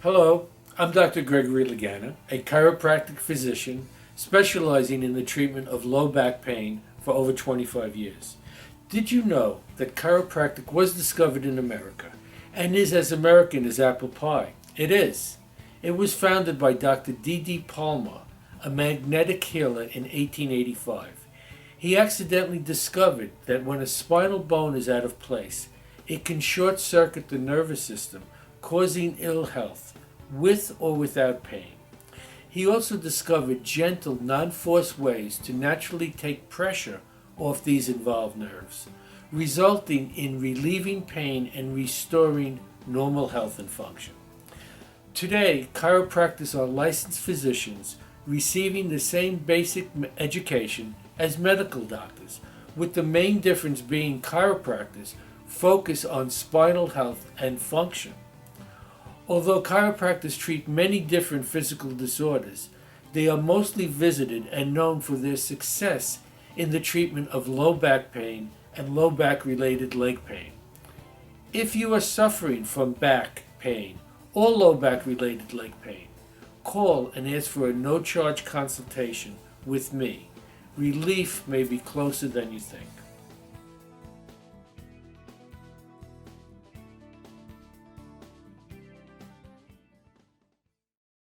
Hello, I'm Dr. Gregory Lagana, a chiropractic physician specializing in the treatment of low back pain for over 25 years. Did you know that chiropractic was discovered in America and is as American as apple pie? It is. It was founded by Dr. D.D. Palmer, a magnetic healer, in 1885. He accidentally discovered that when a spinal bone is out of place, it can short circuit the nervous system, causing ill health, with or without pain. He also discovered gentle, non-force ways to naturally take pressure off these involved nerves, resulting in relieving pain and restoring normal health and function. Today, chiropractors are licensed physicians receiving the same basic education as medical doctors, with the main difference being chiropractors focus on spinal health and function. Although chiropractors treat many different physical disorders, they are mostly visited and known for their success in the treatment of low back pain and low back related leg pain. If you are suffering from back pain or low back related leg pain, call and ask for a no-charge consultation with me. Relief may be closer than you think.